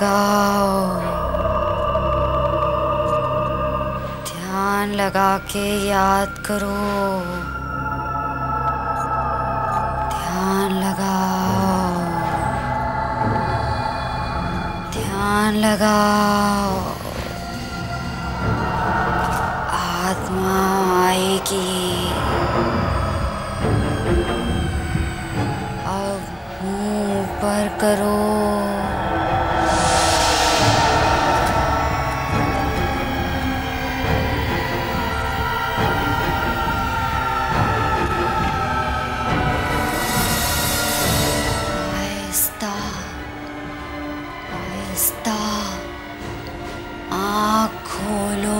लगाओ, ध्यान लगा के याद करो, ध्यान लगाओ, ध्यान लगाओ। आत्मा आएगी। अब मुंह ऊपर करो। आहिस्ता आहिस्ता आँख खोलो।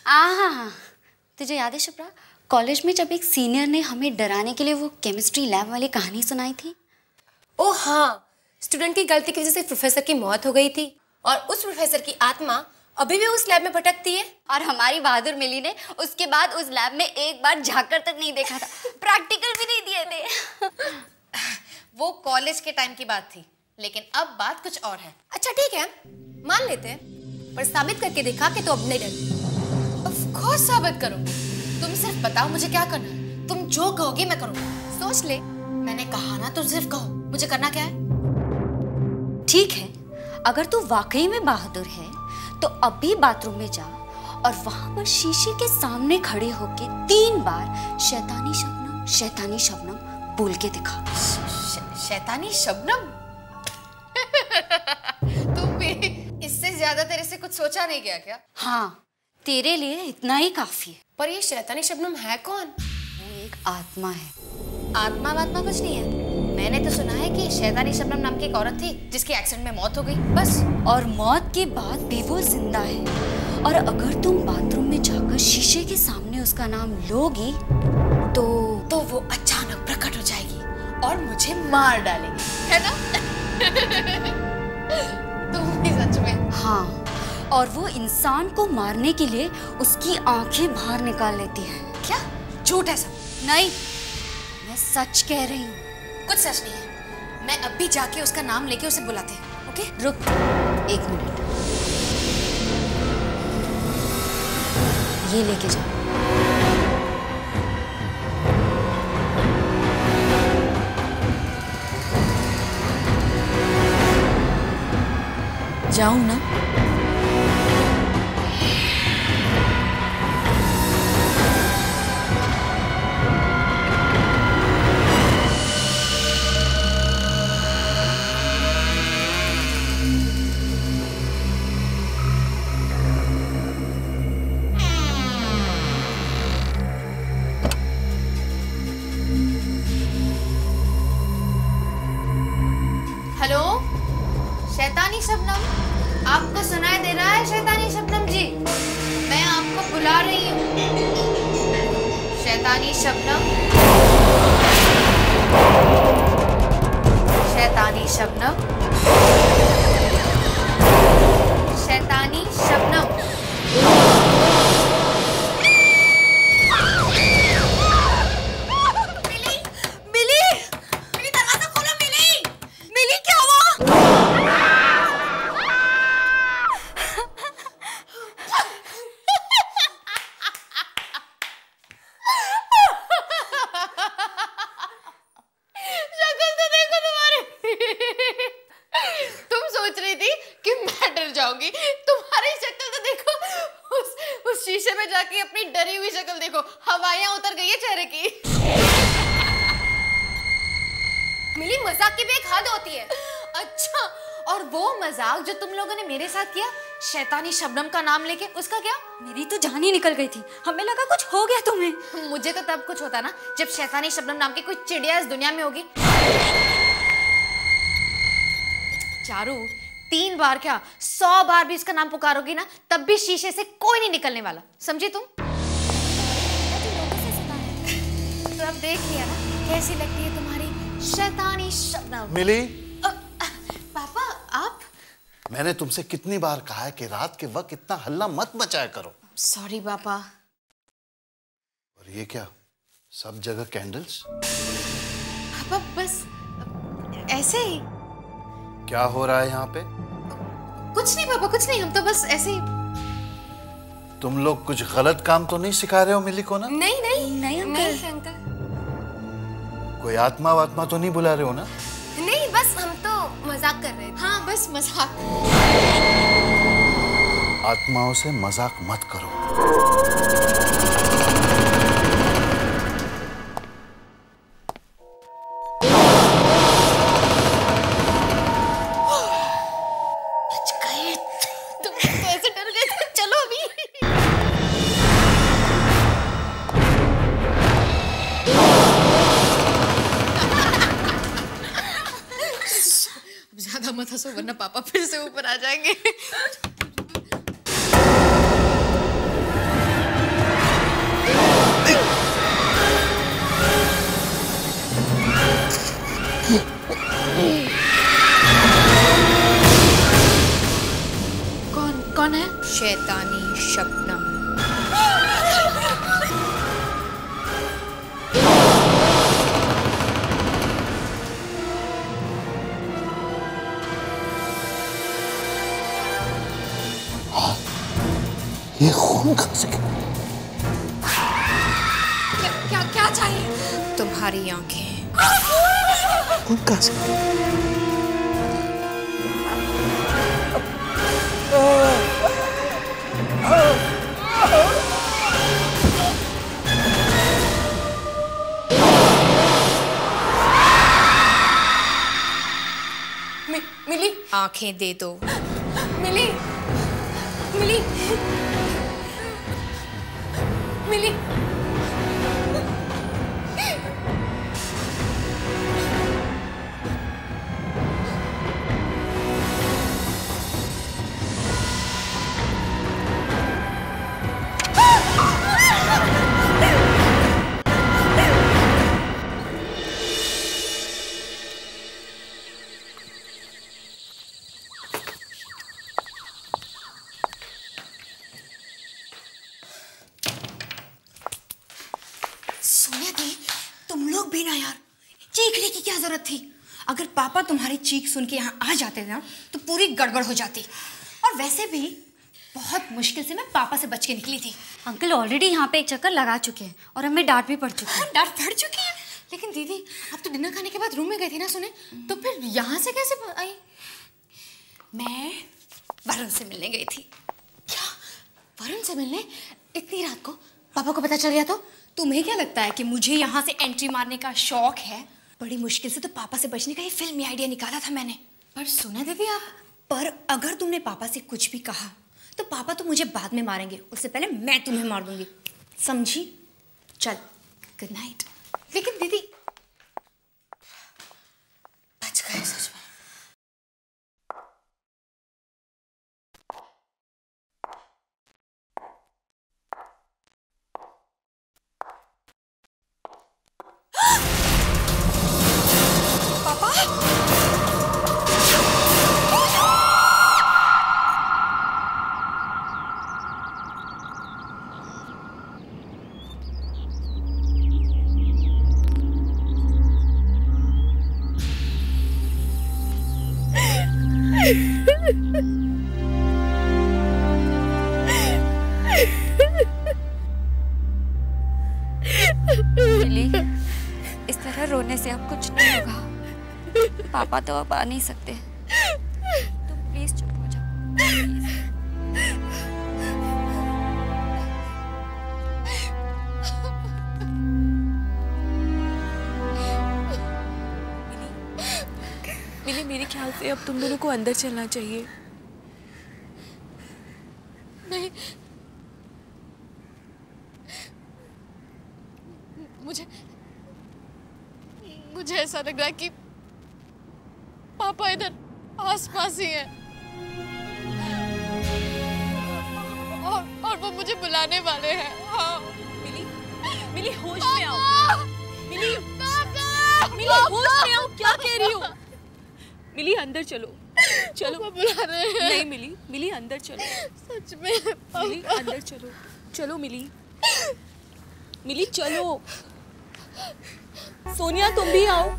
हाँ, तुझे याद है शुभ्रा, कॉलेज में जब एक सीनियर ने हमें डराने के लिए वो केमिस्ट्री लैब वाली कहानी सुनाई थी? ओ हाँ, स्टूडेंट की गलती की वजह से प्रोफेसर की मौत हो गई थी और उस प्रोफेसर की आत्मा अभी भी उस लैब में भटकती है। और हमारी बहादुर मिली ने उसके बाद उस लैब में एक बार झांककर तक नहीं देखा था, प्रैक्टिकल भी नहीं दिए थे। वो कॉलेज के टाइम की बात थी, लेकिन अब बात कुछ और है। अच्छा ठीक है, मान लेते हैं, पर साबित करके दिखा कि तो अब नहीं डरती। ऑफ कोर्स साबित करूंगी। तुम सिर्फ बताओ मुझे क्या करना है। तुम जो कहोगे मैं करूंगी। सोच ले, मैंने कहा ना, तुम सिर्फ कहो मुझे करना क्या है। ठीक है, अगर तू वाकई में बहादुर है तो अभी बाथरूम में जा और वहां पर शीशे के सामने खड़े होके 3 बार शैतानी शबनम बोल के दिखा। शैतानी शबनम? तुम भी इससे ज्यादा तेरे से कुछ सोचा नहीं गया क्या? हाँ, तेरे लिए इतना ही काफी है। पर ये शैतानी शबनम है कौन? वो एक आत्मा है। आत्मा वात्मा कुछ नहीं है। मैंने तो सुना है कि शैतानी शबनम नाम की एक औरत थी जिसकी एक्सीडेंट में मौत हो गई, बस। और मौत के बाद भी वो जिंदा है। और अगर तुम बाथरूम में जाकर शीशे के सामने उसका नाम लोगी तो वो अचानक प्रकट हो जाएगी और मुझे मार डालेगी, है ना? तुम भी सच में? हाँ, और वो इंसान को मारने के लिए उसकी आंखें बाहर निकाल लेती है। क्या? झूठ है सब? नहीं, मैं सच कह रही हूँ। कुछ सच नहीं है। मैं अब भी जाके उसका नाम लेके उसे बुलाते हैं, ओके? रुक 1 मिनट, ये लेके जा। जाऊं ना? हेलो, शैतानी शबनम, आपको सुनाई दे रहा है? शैतानी शबनम जी, मैं आपको बुला रही हूँ। शैतानी शबनम, शैतानी शबनम, शैतानी शबनम। तुम्हारी शक्ल तो देखो, उस शीशे में जाके अपनी डरी हुई शक्ल देखो, हवाइयां उतर गई है चेहरे की। मिली, मजाक की भी एक हद होती है। अच्छा, और वो मजाक जो तुम लोगों ने मेरे साथ किया शैतानी शबनम का नाम लेके, उसका क्या? मेरी तो जान ही निकल गई थी, हमें लगा कुछ हो गया तुम्हें। मुझे तो तब कुछ होता ना जब शैतानी शबनम नाम की कोई चिड़िया इस दुनिया में होगी। चारू, 3 बार क्या 100 बार भी इसका नाम पुकारोगी ना, तब भी शीशे से कोई नहीं निकलने वाला, समझी तुम? तो अब देख लिया ना कैसी लगती है तुम्हारी शैतानी शबनम। मिली? पापा आप? मैंने तुमसे कितनी बार कहा है कि रात के वक्त इतना हल्ला मत मचाया करो। सॉरी पापा। और ये क्या, सब जगह कैंडल्स? पापा बस ऐसे ही। क्या हो रहा है यहाँ पे? कुछ नहीं पापा, कुछ नहीं, हम तो बस ऐसे ही। तुम लोग कुछ गलत काम तो नहीं सिखा रहे हो मिली को ना? नहीं नहीं नहीं अंकल। नहीं अंकल। कोई आत्मा वात्मा तो नहीं बुला रहे हो ना? नहीं बस हम तो मजाक कर रहे थे। हाँ बस मजाक। आत्माओं से मजाक मत करो। बच गए। तुम कैसे डर गए थे? चलो अभी। अब ज्यादा मत हंसो वरना पापा फिर से ऊपर आ जाएंगे। कौन है? शैतानी शबनम। ये खून कहाँ से गिरा? क्या चाहिए? तुम्हारी आंखें। खून कहाँ से? मिली, आंखें दे दो। मिली मिली मिली। सोनिया दी, तुम लोग भी ना यार, चीखने की क्या जरूरत थी? अगर पापा तुम्हारी चीख सुन के यहाँ आ जाते ना तो पूरी गड़बड़ हो जाती। और वैसे भी बहुत मुश्किल से मैं पापा से बच के निकली थी। अंकल ऑलरेडी यहाँ पे एक चक्कर लगा चुके हैं और हमें डांट भी पड़ चुकी है। हाँ, डांट पड़ चुकी है। लेकिन दीदी आप तो डिनर खाने के बाद रूम में गई थी ना सुने, तो फिर यहाँ से कैसे आई? मैं वरुण से मिलने गई थी। क्या वरुण से मिलने इतनी रात को? पापा को पता चल गया तो? तुम्हें क्या लगता है कि मुझे यहाँ से एंट्री मारने का शौक है? बड़ी मुश्किल से तो पापा से बचने का ये फिल्मी आइडिया निकाला था मैंने। पर सुना दीदी आप, पर अगर तुमने पापा से कुछ भी कहा तो पापा तो मुझे बाद में मारेंगे, उससे पहले मैं तुम्हें मार दूंगी, समझी? चल, गुड नाइट। लेकिन दीदी बच गए सच में। मिली, इस तरह रोने से अब कुछ नहीं होगा। पापा तो अब आ नहीं सकते। तुम प्लीज चुप हो जाओ, प्लीज। मिली, मेरे ख्याल से अब तुम दोनों को अंदर चलना चाहिए। नहीं, मुझे ऐसा लग रहा है कि पापा इधर आसपास ही हैं और वो मुझे बुलाने वाले हैं। हाँ मिली, मिली होश में आओ। मिली, पापा! होश में आओ, क्या कह रही हो? मिली अंदर चलो, चलो। बुला रहे हैं। नहीं मिली, मिली अंदर चलो। सच में मिली अंदर चलो, चलो मिली, मिली चलो। सोनिया तुम भी आओ।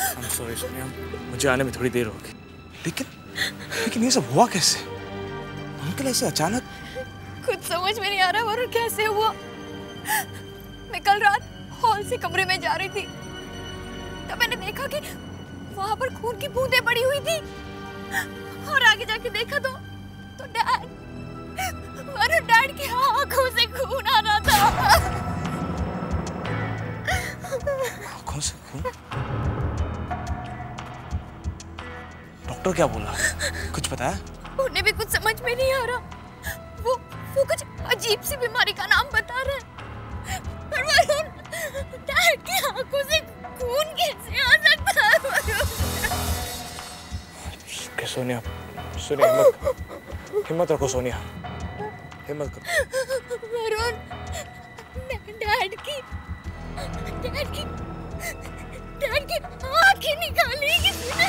I'm sorry सोनिया, मुझे आने में थोड़ी देर हो गई। लेकिन ये सब हुआ कैसे? अंकल ऐसे अचानक? कुछ समझ में नहीं आ रहा वरुण कैसे हुआ। मैं कल रात हॉल से कमरे में जा रही थी, तब मैंने देखा कि वहां पर खून की बूंदें पड़ी हुई थी, और आगे जाके देखा तो डैड की आंखों से खून आ रहा था। आंखों से खून? डॉक्टर क्या बोला? कुछ पता है? उन्हें भी कुछ समझ में नहीं आ रहा। वो कुछ अजीब सी बीमारी का नाम बता रहे हैं। पर वरुण, डैड की आंखों से खून कैसे आ सकता है वरुण? सोनिया, हिम्मत रखो सोनिया, हिम्मत करो। वरुण, डैड की आंखें निकाली किसी ने।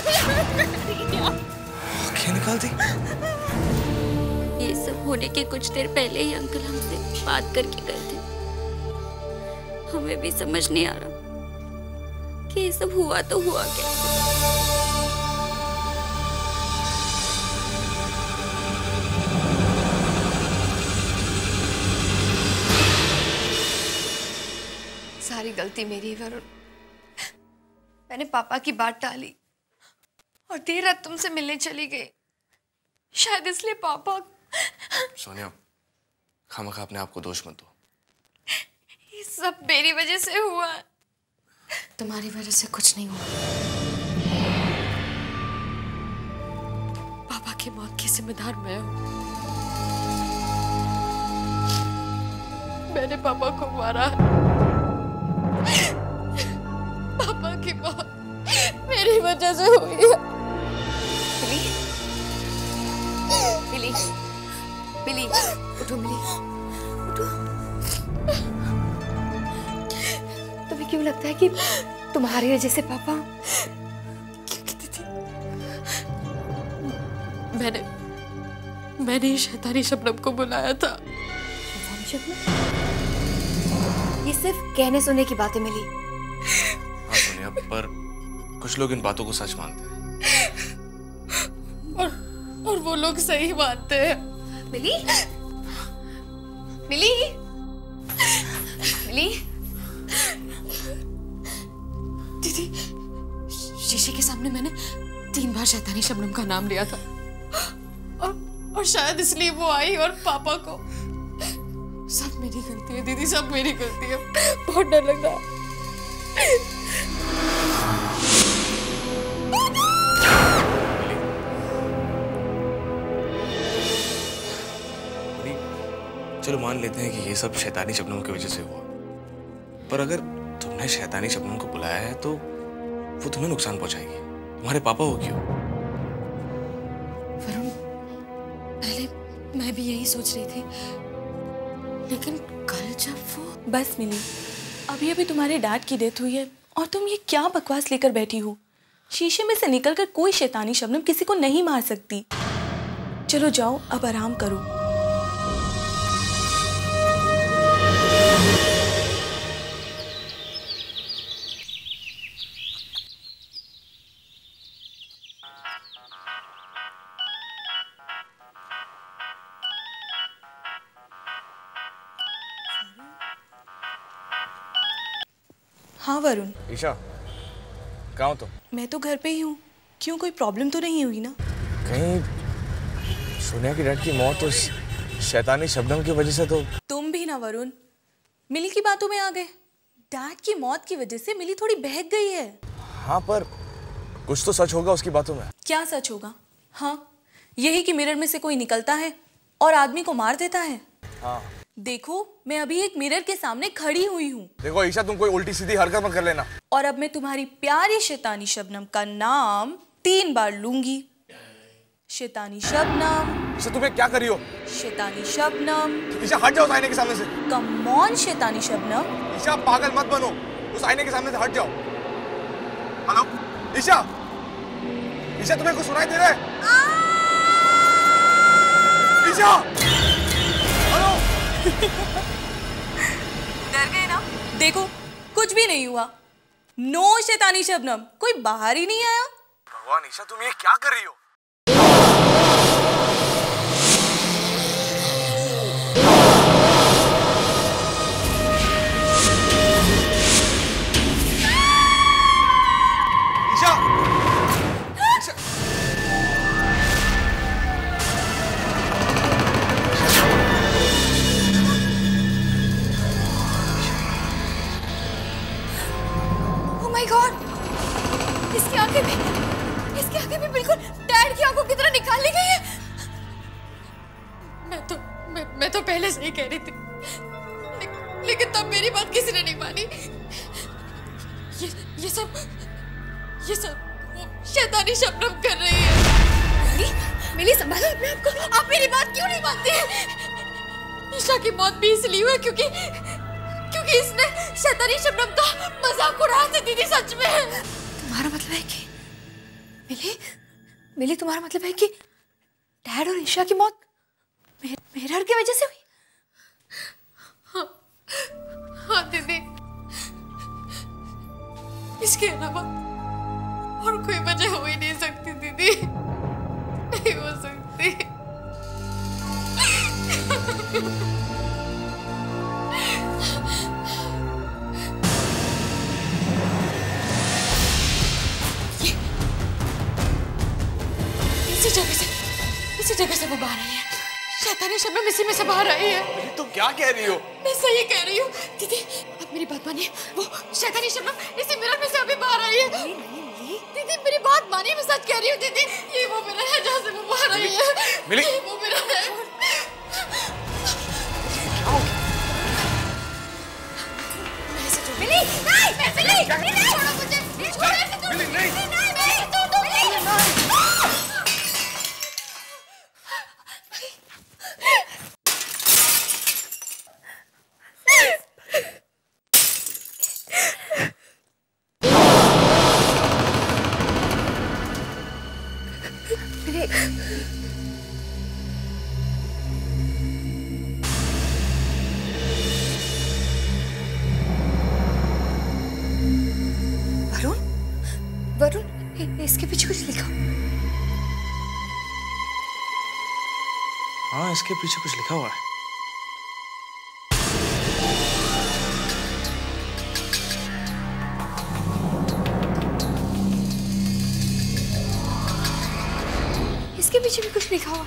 आंखें निकाल दी? ये सब होने के कुछ देर पहले ही अंकल हमसे बात करके गए थे। हमें भी समझ नहीं आ रहा कि ये सब हुआ तो हुआ कैसे। सारी गलती मेरी है वरुण। मैंने पापा की बात टाली और देर रात तुमसे मिलने चली गई, शायद इसलिए पापा। सोनिया, खामखा अपने आप को दोष मत दो। ये सब मेरी वजह से हुआ है। तुम्हारी वजह से कुछ नहीं हुआ। पापा की मौत की जिम्मेदार मैं हूँ। मैंने पापा को मारा। पापा की मौत मेरी वजह से हुई है। मिली, मिली, उठो मिली, उठो। तुम्हें क्यों लगता है कि तुम्हारी वजह से पापा? मैंने शैतानी शबनम को बुलाया था। ये सिर्फ कहने सुनने की बातें मिली। हाँ सोनिया, पर कुछ लोग इन बातों को सच मानते हैं। और वो लोग सही मानते हैं। मिली, मिली, मिली। दीदी, शीशे के सामने मैंने 3 बार शैतानी शबनम का नाम लिया था, और शायद इसलिए वो आई और पापा को। सब मेरी गलती है दीदी, सब मेरी गलती है। बहुत डर लग रहा है। चलो मान लेते हैं कि ये सब शैतानी शबनम की वजह से हुआ, पर अगर तुमने शैतानी शबनम को बुलाया है तो वो तुम्हें नुकसान पहुंचाएगी। तुम्हारे पापा हो क्यों? वरुण, पहले मैं भी यही सोच रही थी, लेकिन कल जब वो। बस मिली, अभी अभी तुम्हारे डैड की डेथ हुई है और तुम ये क्या बकवास लेकर बैठी हो? शीशे में से निकलकर कोई शैतानी शबनम किसी को नहीं मार सकती। चलो जाओ, अब आराम करो। हाँ वरुण। ईशा, कहाँ हो तुम? मैं तो घर पे ही हूँ। क्यों, कोई प्रॉब्लम तो नहीं हुई ना? कहीं सोनिया की डैड की मौत उस शैतानी शबनम की वजह से तो? तुम भी ना वरुण, मिली की बातों में आ गए। डैड की मौत की वजह से मिली थोड़ी बहक गई है। हाँ, पर कुछ तो सच होगा उसकी बातों में। क्या सच होगा? हाँ, यही कि मिरर में से कोई निकलता है और आदमी को मार देता है। हाँ, देखो मैं अभी एक मिरर के सामने खड़ी हुई हूँ। देखो ईशा, तुम कोई उल्टी सीधी हरकत मत कर लेना। और अब मैं तुम्हारी प्यारी शैतानी शबनम का नाम 3 बार लूंगी। शैतानी शबनम। ईशा तुम्हें क्या करी हो? शैतानी शबनम। ईशा हट जाओ आईने के सामने से। कम ऑन शैतानी शबनम। ईशा पागल मत बनो, उस आईने के सामने से हट जाओ। हेलो ईशा, ईशा तुम्हें कुछ सुनाई दे रहा है? ईशा, हेलो। डर गए ना? देखो कुछ भी नहीं हुआ। नो शैतानी शबनम, कोई बाहर ही नहीं आया। भगवान ईशा, तुम ये क्या कर रही हो? Isha, Isha, oh my God, इसकी आंखें भी बिल्कुल डैड की आंखों की तरह निकाल ली गई है। मैं तो पहले से ही कह रही थी, लेकिन तब मेरी बात किसी ने नहीं मानी। ये सब वो शैतानी शबनम कर रही है। मिली संभालो अपने आप को, आप मेरी बात क्यों नहीं मानती हैं? ईशा की मौत भी इसलिए हुई क्योंकि इसने शैतानी शबनम का मजाक उड़ाया था दीदी। सच में तुम्हारा मतलब है कि मिली तुम्हारा मतलब है कि डैड और ईशा की मौत मिरर की वजह से हुई? हाँ दीदी, इसके अलावा और कोई वजह हो ही नहीं सकती दीदी, नहीं हो सकती। इसी जगह से वो बाहर आई है। शैतानी शबनम इसी में से बाहर आई है। तुम क्या कह रही हो? मैं सही कह रही हूँ दीदी, आप मेरी बात मानिए। वो शैतानी शबनम इसी मिरर में से अभी बाहर आई है। दीदी मेरी बात मानिए, मैं सच कह रही हूँ दीदी। ये वो मिरर है जहाँ से वो बाहर आई है। मिली? ये वो मिरर है। मिली नहीं, मिली छोड़ो मुझे, छोड़ो ऐसे। मिली नहीं, वरुण, इसके पीछे कुछ लिखा। हाँ इसके पीछे कुछ लिखा हुआ है। इसके पीछे भी कुछ लिखा हुआ।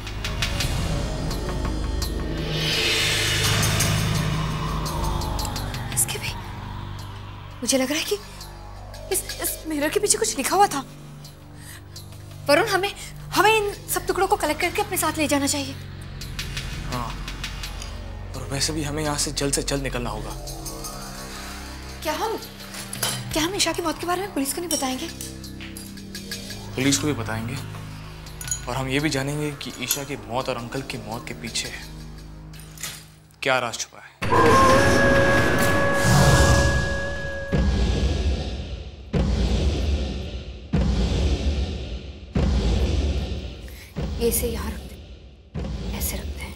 इसके भी मुझे लग रहा है कि इस मिरर के पीछे कुछ लिखा हुआ था। वरुण, हमें इन सब टुकड़ों को कलेक्ट करके अपने साथ ले जाना चाहिए। हाँ, और वैसे भी हमें यहाँ से जल्द निकलना होगा। क्या हम ईशा की मौत के बारे में पुलिस को नहीं बताएंगे? पुलिस को भी बताएंगे, और हम ये भी जानेंगे कि ईशा की मौत और अंकल की मौत के पीछे क्या राज छुपा है। ऐसे यहाँ रखते, ऐसे रखते हैं।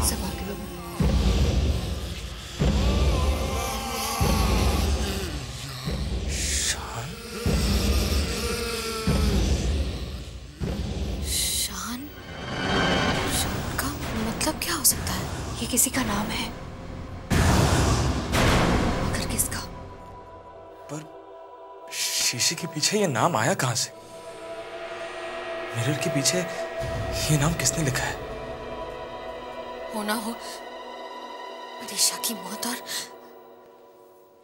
सब आगे बढ़ो। शान का मतलब क्या हो सकता है? ये किसी का नाम है, मगर किसका? पर शीशे के पीछे ये नाम आया कहां से? मिरर के पीछे ये नाम किसने लिखा है? होना हो ईशा की मौत और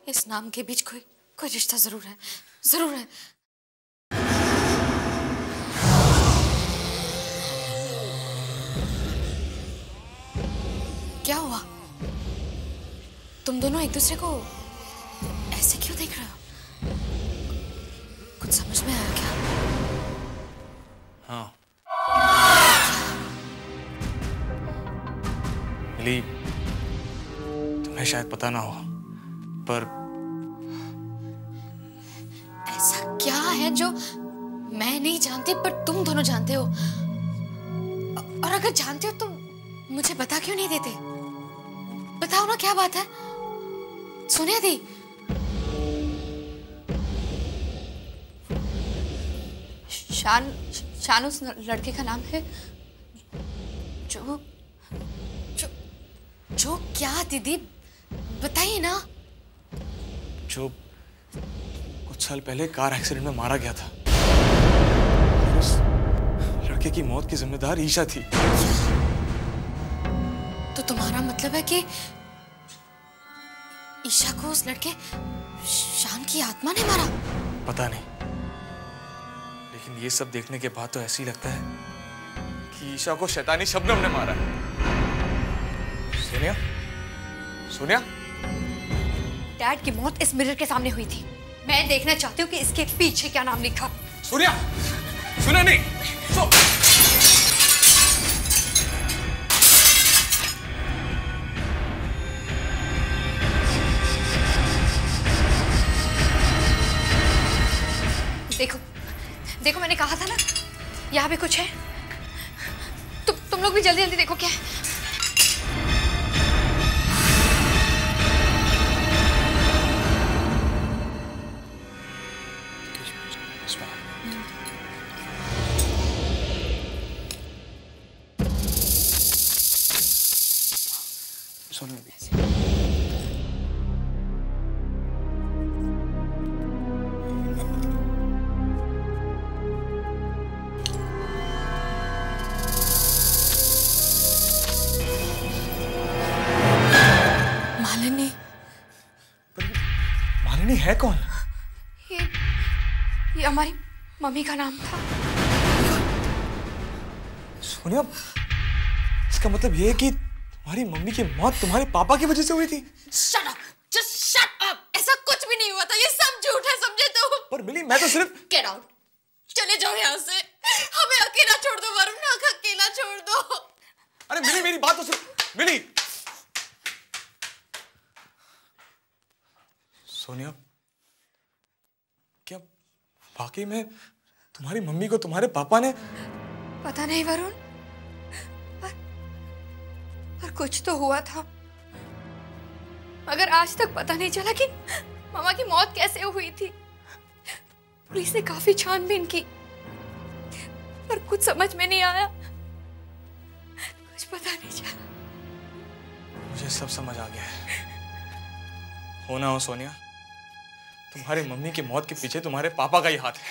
इस नाम के बीच कोई कोई रिश्ता जरूर है, जरूर है। क्या हुआ? तुम दोनों एक दूसरे को ऐसे क्यों देख रहे हो? कुछ समझ में आया क्या? हाँ मिली, तुम्हें शायद पता ना हो पर ऐसा क्या है जो मैं नहीं जानती पर तुम दोनों जानते हो? और अगर जानते हो तो मुझे बता क्यों नहीं देते? बताओ ना क्या बात है? सोनिया दी, शान उस लड़के का नाम है जो जो जो क्या दीदी बताइए ना। जो कुछ साल पहले कार एक्सीडेंट में मारा गया था, उस लड़के की मौत की जिम्मेदार ईशा थी। तो तुम्हारा मतलब है कि ईशा को उस लड़के शान की आत्मा ने मारा? पता नहीं, लेकिन ये सब देखने के बाद तो ऐसे ही लगता है कि ईशा को शैतानी शबनम ने मारा है। सोनिया, सोनिया, डैड की मौत इस मिरर के सामने हुई थी। मैं देखना चाहती हूँ कि इसके पीछे क्या नाम लिखा। सोनिया, सुना नहीं? देखो देखो, मैंने कहा था ना यहाँ पे कुछ है। तुम लोग भी जल्दी जल्दी देखो क्या है। मालिनी है कौन? ये हमारी मम्मी का नाम था। सोनिया, इसका मतलब ये है कि तुम्हारी मम्मी की मौत तुम्हारे पापा की वजह से हुई थी? Shut up! Just shut up! ऐसा कुछ भी नहीं हुआ था, ये सब झूठ है, समझे तुम? पर मिली, मैं तो सिर्फ Get out! चले जाओ यहाँ से, हमें अकेला छोड़ दो वरुण, अकेला छोड़ दो। अरे मिली, मेरी बात तो सुन। मिली, सोनिया, क्या वाकई में तुम्हारी मम्मी को तुम्हारे पापा ने? पता नहीं वरुण, पर कुछ तो हुआ था, मगर आज तक पता नहीं चला कि मामा की मौत कैसे हुई थी। पुलिस ने काफी छानबीन की, पर कुछ समझ में नहीं आया, कुछ पता नहीं चला। मुझे सब समझ आ गया है। हो ना हो सोनिया, तुम्हारी मम्मी की मौत के पीछे तुम्हारे पापा का ही हाथ है,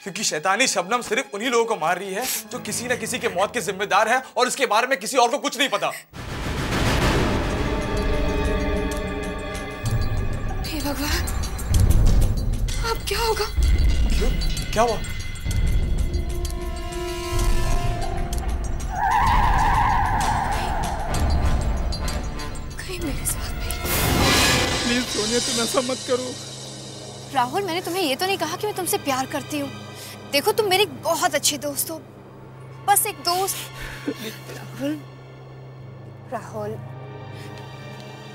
क्योंकि शैतानी शबनम सिर्फ उन्हीं लोगों को मार रही है जो किसी न किसी के मौत के जिम्मेदार है और इसके बारे में किसी और को कुछ नहीं पता। हे भगवान, अब क्या होगा? क्यों? क्या हुआ? कहीं मेरे साथ भी। प्लीज सोनिया, तुम ऐसा मत करो। राहुल, मैंने तुम्हें ये तो नहीं कहा कि मैं तुमसे प्यार करती हूँ। देखो, तुम मेरी बहुत अच्छी दोस्त हो, बस एक दोस्त। Rahul, Rahul,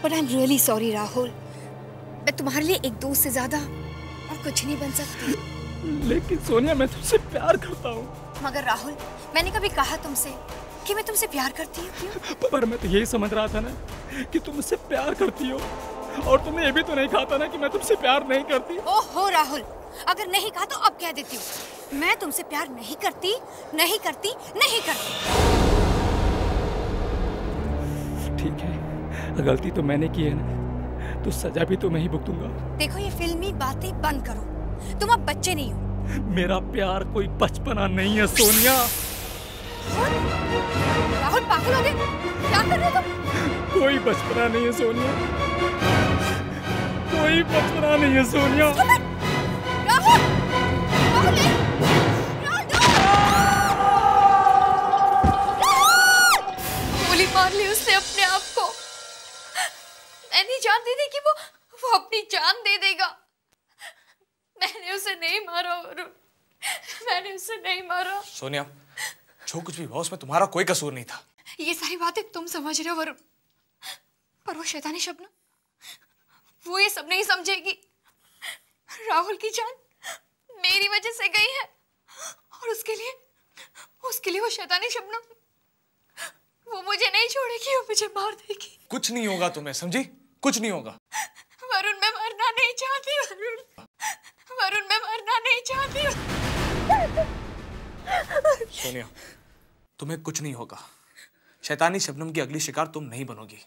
but I am really sorry Rahul. मैं तुम्हारे लिए एक दोस्त से ज्यादा और कुछ नहीं बन सकती। लेकिन सोनिया, मैं तुमसे प्यार करता हूँ। मगर राहुल, मैंने कभी कहा तुमसे कि मैं तुमसे प्यार करती हूँ? क्यों? पर मैं तो यही समझ रहा था ना कि तुम मुझसे प्यार करती हो, और तुमने ये भी तो नहीं कहा था ना कि मैं तुमसे प्यार नहीं करती। ओहो राहुल, अगर नहीं कहा तो अब कह देती हूँ, मैं तुमसे प्यार नहीं करती, नहीं करती, नहीं करती। ठीक है, गलती तो मैंने की है ना, तो सजा भी तो मैं ही भुगतूंगा। देखो, ये फिल्मी बातें बंद करो, तुम अब बच्चे नहीं हो। मेरा प्यार कोई बचपना नहीं है सोनिया। राहुल, पागल हो गए? क्या कर रहे हो तुम? कोई बचपना नहीं है सोनिया। कोई बचपना नहीं है सोनिया। गोली मार ली उसने अपने आप को। मैं नहीं जानती थी कि वो अपनी जान दे देगा। मैंने उसे नहीं मारा वरुण, मैंने उसे नहीं मारा। सोनिया, जो कुछ भी हुआ उसमें तुम्हारा कोई कसूर नहीं था। ये सारी बातें तुम समझ रहे हो वरुण, पर वो शैतानी शबनम, वो ये सब नहीं समझेगी। राहुल की जान मेरी वजह से गई है और उसके लिए वो शैतानी शबनम, वो मुझे नहीं छोड़ेगी, वो मुझे मार देगी। कुछ नहीं होगा तुम्हें, समझी? कुछ नहीं होगा। वरुण मैं मरना नहीं चाहती। वरुण मैं मरना नहीं चाहती। सोनिया, तुम्हें कुछ नहीं होगा। शैतानी शबनम की अगली शिकार तुम नहीं बनोगी।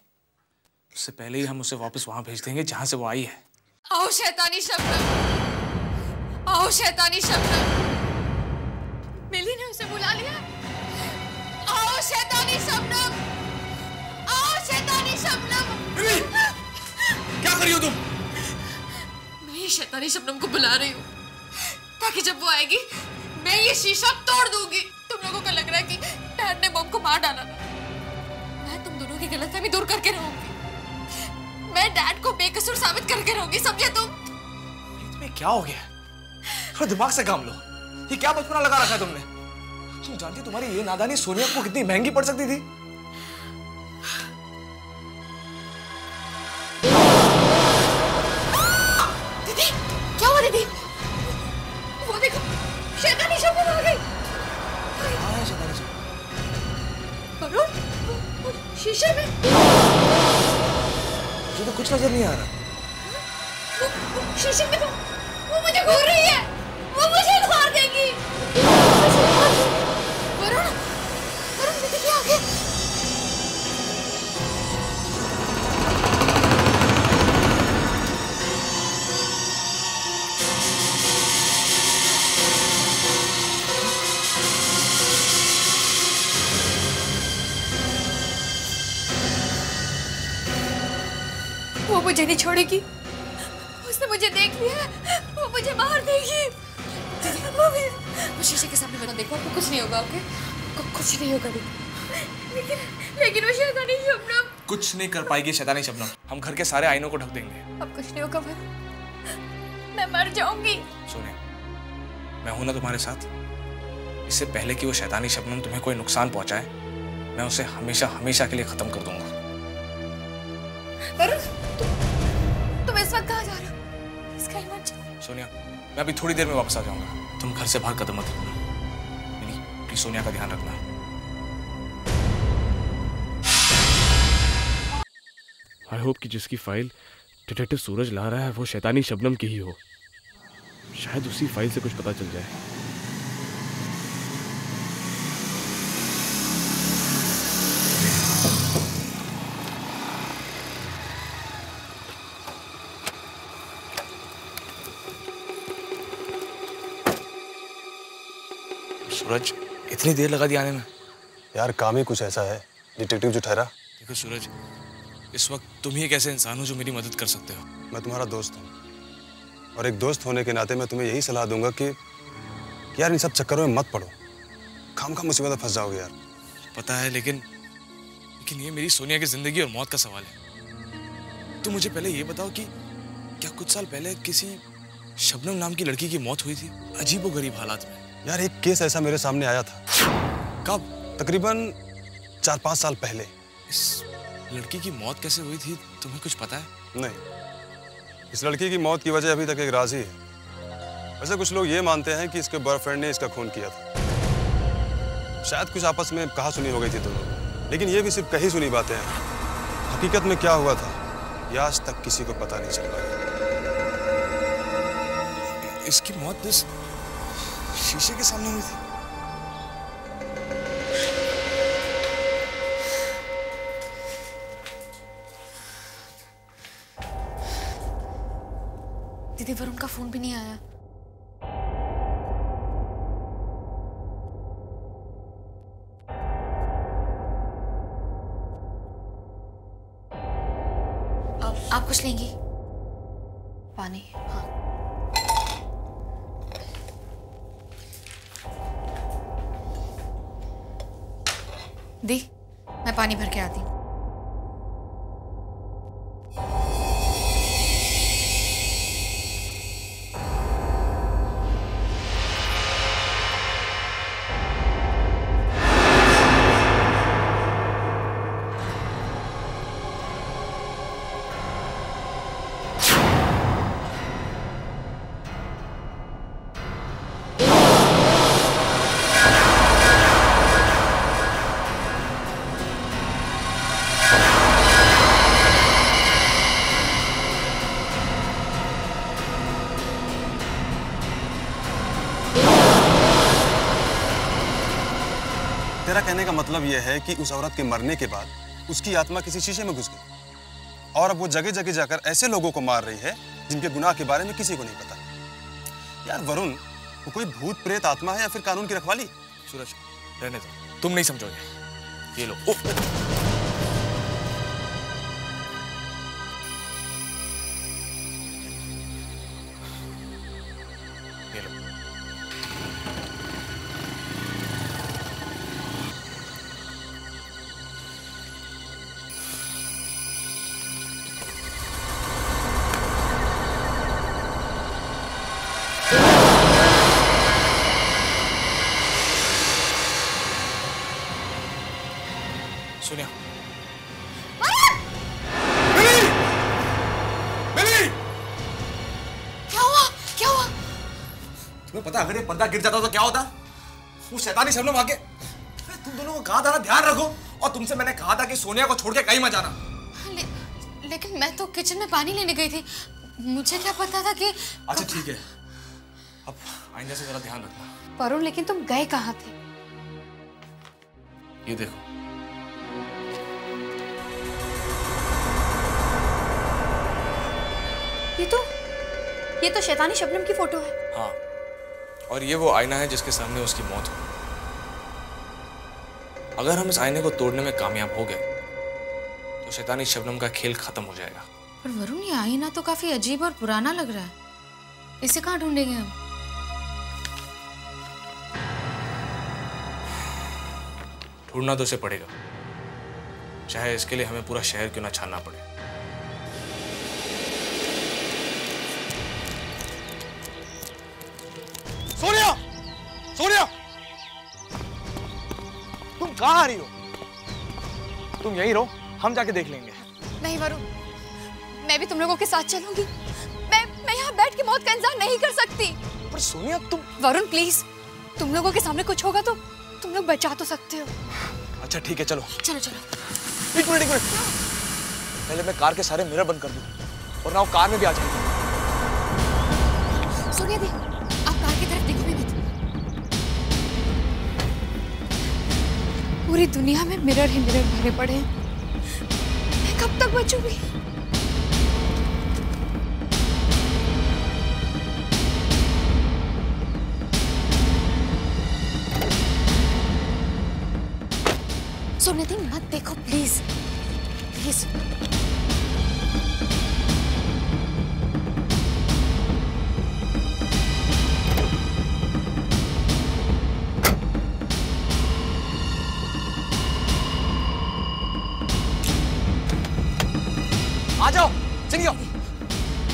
उससे पहले ही हम उसे वापस वहां भेज देंगे जहां से वो आई है। आओ शैतानी शबनम, आओ शैतानी शबनम। मिली ने उसे बुला लिया। आओ शैतानी शबनम, आओ शैतानी शबनम। क्या कर रही हो तुम? मैं ये शैतानी शबनम को बुला रही हूँ ताकि जब वो आएगी मैं ये शीशा तोड़ दूंगी। तुम लोगों को लग रहा है कि डैड ने बम को मार डाला ना? मैं तुम दोनों की गलतफहमी दूर करके रहूंगी। मैं डैड को बेकसूर साबित करके रहूंगी, समझे तुम? तुम्हें क्या हो गया? थोड़ा दिमाग से काम लो। ये क्या बचपना लगा रखा है तुमने? तुम जानती तुम्हारी ये नादानी सोनिया को कितनी महंगी पड़ सकती थी? दीदी, क्या हुआ दीदी? वो देखो, शैतानी शबनम आ गई। वरुण, वो शीशे में मुझे तो कुछ नजर नहीं आ रहा। वो शीशे में वो मुझे घूर रही है, वो मुझे मार देगी। वरुण, वरुण दीदी क्या आ गया? वो मुझे नहीं छोड़ेगी। उसने मुझे देख लिया है, वो मुझे मार देगी। वो शीशे के सामने मत देखो, आपको कुछ नहीं होगा। ओके, कुछ नहीं होगा। लेकिन वो शैतानी शबनम कुछ नहीं कर पाएगी। शैतानी शबनम, हम घर के सारे आईनों को ढक देंगे। अब कुछ नहीं होगा वरुण, मैं मर जाऊंगी। सोनिया, मैं हूं ना तुम्हारे साथ। इससे पहले कि वो शैतानी शबनम तुम्हें कोई नुकसान पहुंचाए, मैं उसे हमेशा हमेशा के लिए खत्म कर दूंगा। वरुण, तुम इस वक्त कहाँ जा रहे हो? इसका ही मत जाओ। सोनिया, मैं अभी थोड़ी देर में वापस आ जाऊंगा। तुम घर से बाहर कदम मत रखना। प्लीज सोनिया का ध्यान रखना। आई होप कि जिसकी फाइल डिटेक्टिव सूरज ला रहा है वो शैतानी शबनम की ही हो। शायद उसी फाइल से कुछ पता चल जाए। सूरज, इतनी देर लगा दी आने में? यार काम ही कुछ ऐसा है, डिटेक्टिव जो ठहरा। देखो सूरज, इस वक्त तुम ही एक ऐसे इंसान हो जो मेरी मदद कर सकते हो। मैं तुम्हारा दोस्त हूँ और एक दोस्त होने के नाते मैं तुम्हें यही सलाह दूंगा कि यार इन सब चक्करों में मत पड़ो। खामखा मुसीबत में फंस जाओगे यार। पता है, लेकिन ये मेरी सोनिया की जिंदगी और मौत का सवाल है। तुम मुझे पहले ये बताओ कि क्या कुछ साल पहले किसी शबनम नाम की लड़की की मौत हुई थी अजीबोगरीब हालात में? यार एक केस ऐसा मेरे सामने आया था। कब? तकरीबन 4-5 साल पहले। इस लड़की की मौत कैसे हुई थी, तुम्हें कुछ पता है? नहीं, इस लड़की की मौत की वजह अभी तक एक राज ही है। वैसे कुछ लोग ये मानते हैं कि इसके बॉयफ्रेंड ने इसका खून किया था। शायद कुछ आपस में कहा सुनी हो गई थी दोनों, लेकिन ये भी सिर्फ कही सुनी बातें हैं। हकीकत में क्या हुआ था यह आज तक किसी को पता नहीं चल पाया। इसकी मौत इस शीशे के सामने हुई थी। दीदी, वरुण का फोन भी नहीं आया। आप कुछ लेंगी? पानी। हाँ। दी, मैं पानी भर के आती हूँ। तेरा कहने का मतलब यह है कि उस औरत के मरने के बाद उसकी आत्मा किसी शीशे में घुस गई और अब वो जगह जगह जाकर ऐसे लोगों को मार रही है जिनके गुनाह के बारे में किसी को नहीं पता। यार वरुण, वो कोई भूत प्रेत आत्मा है या फिर कानून की रखवाली? सूरज, रहने दो, तुम नहीं समझोगे। ये लो। ये लो। सोनिया। मिली! क्या हुआ? क्या हुआ? तुम्हें पता अगर ये पर्दा गिर जाता तो क्या होता? वो शैतानी शबनम आके तुम दोनों को कहा था ना ध्यान रखो, और तुमसे मैंने कहा था कि सोनिया को छोड़ के कहीं मत जाना। लेकिन मैं तो किचन में पानी लेने गई थी, मुझे क्या पता था कि। अच्छा ठीक है, अब आइंदा से जरा ध्यान रखना। वरुण, लेकिन तुम गए कहाँ थे? ये देखो। ये तो शैतानी शबनम की फोटो है। हाँ, और ये वो आईना है जिसके सामने उसकी मौत हुई। अगर हम इस आईने को तोड़ने में कामयाब हो गए तो शैतानी शबनम का खेल खत्म हो जाएगा। पर वरुण, ये आईना तो काफी अजीब और पुराना लग रहा है, इसे कहाँ ढूंढेंगे हम? ढूंढना तो उसे पड़ेगा, चाहे इसके लिए हमें पूरा शहर क्यों ना छानना पड़े। सोनिया! सोनिया! तुम कहाँ आ रही हो? तुम यहीं रहो, हम जाके देख लेंगे। नहीं वरुण, मैं भी तुम लोगों के साथ चलूंगी। मैं यहाँ बैठ के मौत का इंतजार नहीं कर सकती। पर सोनिया तुम। वरुण प्लीज, तुम लोगों के सामने कुछ होगा तो तुम लोग बचा तो सकते हो। अच्छा ठीक है, चलो। चलो चलो। एक मिनट। पहले मैं कार के सारे मिरर बंद कर दूं और ना वो कार में भी आ जाएगी। सोनिया दी, आप कार की तरफ देखो भी मत। पूरी दुनिया में मिरर ही मिरर भरे पड़े हैं, मैं कब तक बचूंगी? सोनिया दी, मत देखो प्लीज, प्लीज। आ जाओ, चलिए।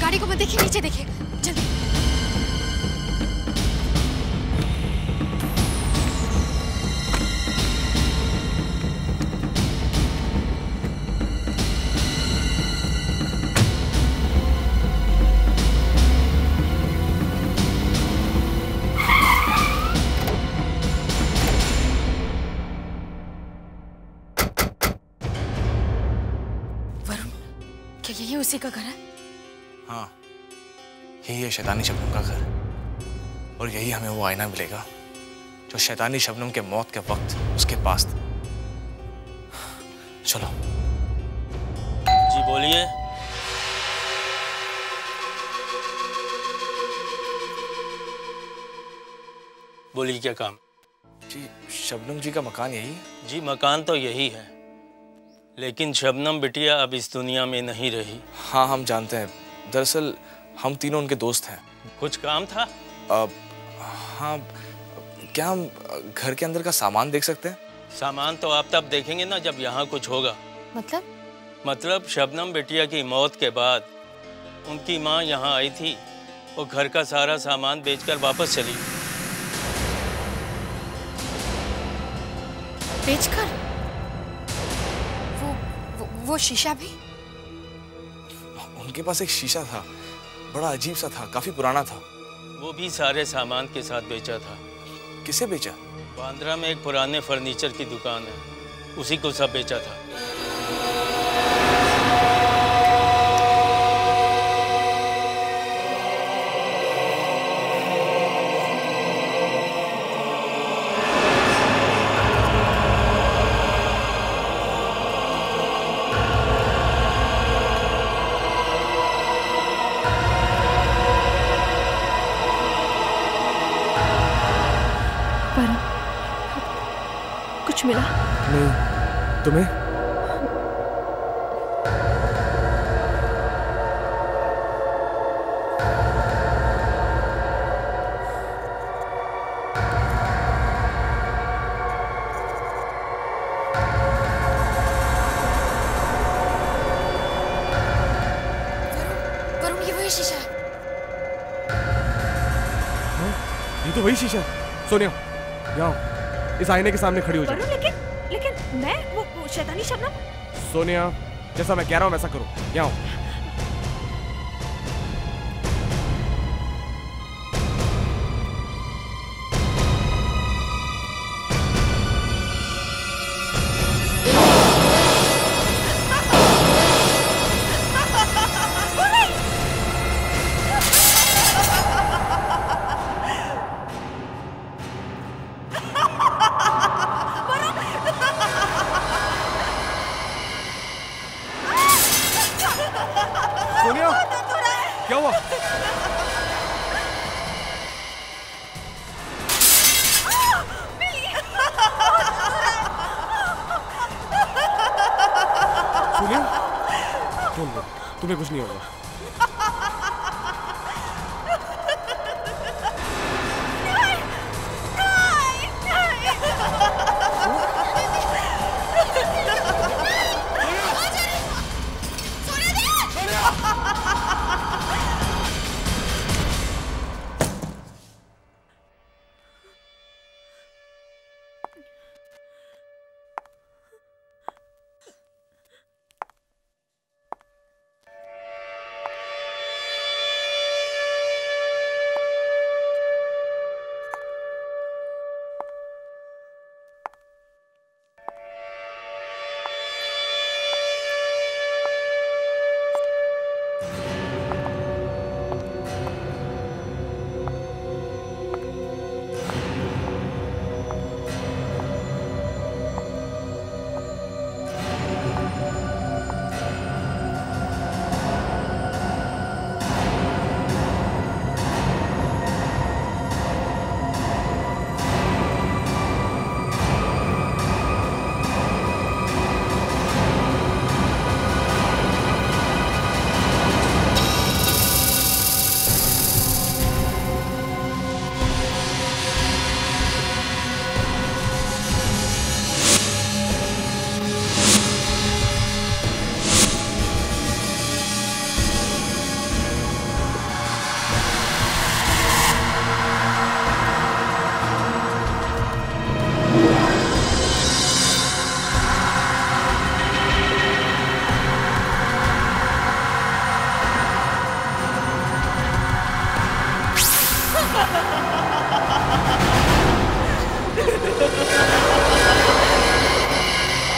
गाड़ी को मत देखिए, नीचे देखिए, जल्दी। क्या यही उसी का घर है? हाँ, यही है शैतानी शबनम का घर, और यही हमें वो आईना मिलेगा जो शैतानी शबनम के मौत के वक्त उसके पास था। चलो। जी बोलिए। बोलिए, क्या काम? जी, शबनम जी का मकान यही है? जी मकान तो यही है, लेकिन शबनम बिटिया अब इस दुनिया में नहीं रही। हाँ, हम जानते हैं। दरअसल हम तीनों उनके दोस्त हैं। कुछ काम था? हाँ, क्या हम घर के अंदर का सामान देख सकते हैं? सामान तो आप तब देखेंगे ना जब यहाँ कुछ होगा। मतलब शबनम बिटिया की मौत के बाद उनकी माँ यहाँ आई थी, वो घर का सारा सामान बेचकर वापस चली। बेचकर? वो शीशा भी? उनके पास एक शीशा था, बड़ा अजीब सा था, काफी पुराना था। वो भी सारे सामान के साथ बेचा था। किसे बेचा? बांद्रा में एक पुराने फर्नीचर की दुकान है, उसी को सब बेचा था। कुछ मिला? नहीं। तुम्हें? वरुण, ये वही शीशा है। ये तो वही शीशा है। सोनिया, यहाँ इस आईने के सामने खड़ी हो जाओ। लेकिन मैं वो शैतानी शबनम। सोनिया, जैसा मैं कह रहा हूँ वैसा करो। यहाँ आओ। सोनिया, क्या हुआ? सोनिया, तुम्हें कुछ नहीं होगा।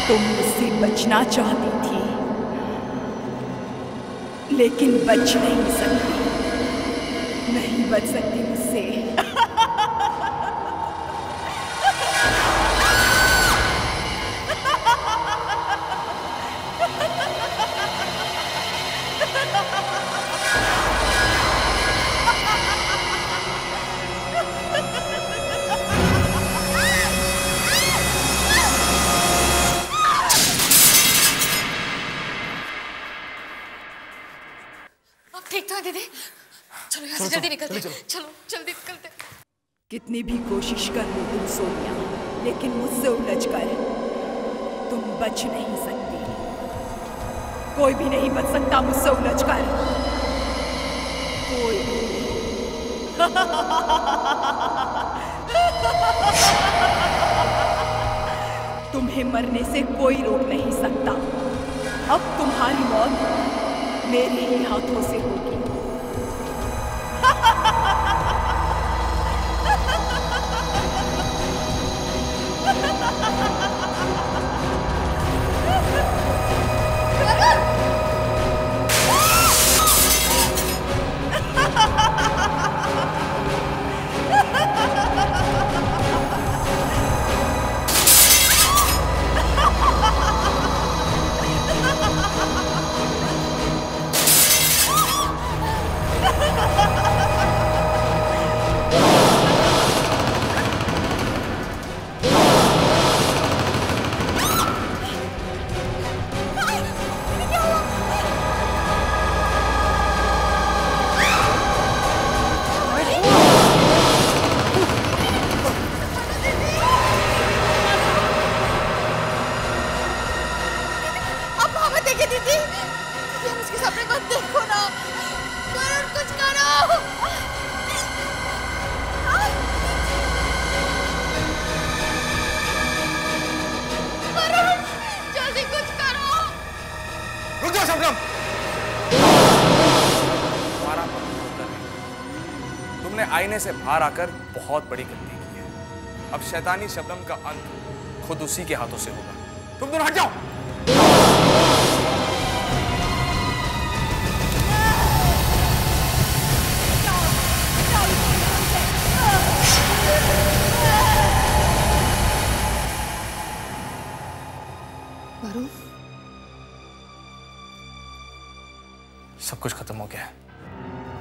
तुम मुझसे बचना चाहती थी, लेकिन बच नहीं सकती, नहीं बच सकती मुझसे। ठीक तो है दीदी? चलो यहाँ से जल्दी निकलते हैं। चलो जल्दी निकलते हैं। कितनी भी कोशिश कर लो तुम सोनिया, लेकिन मुझसे उलझकर तुम बच नहीं सकती। कोई भी नहीं बच सकता मुझसे उलझकर, कोई भी। तुम्हें मरने से कोई रोक नहीं सकता। अब तुम्हारी मौत मेरे ही हाथों से होगी। तुमने आईने से बाहर आकर बहुत बड़ी गलती की है। अब शैतानी शबनम का अंत खुद उसी के हाथों से होगा। तुम दोनों हट जाओ। वरुण, सब कुछ खत्म हो गया है,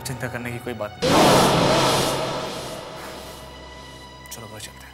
चिंता करने की कोई बात नहीं। चलो घर चलते हैं।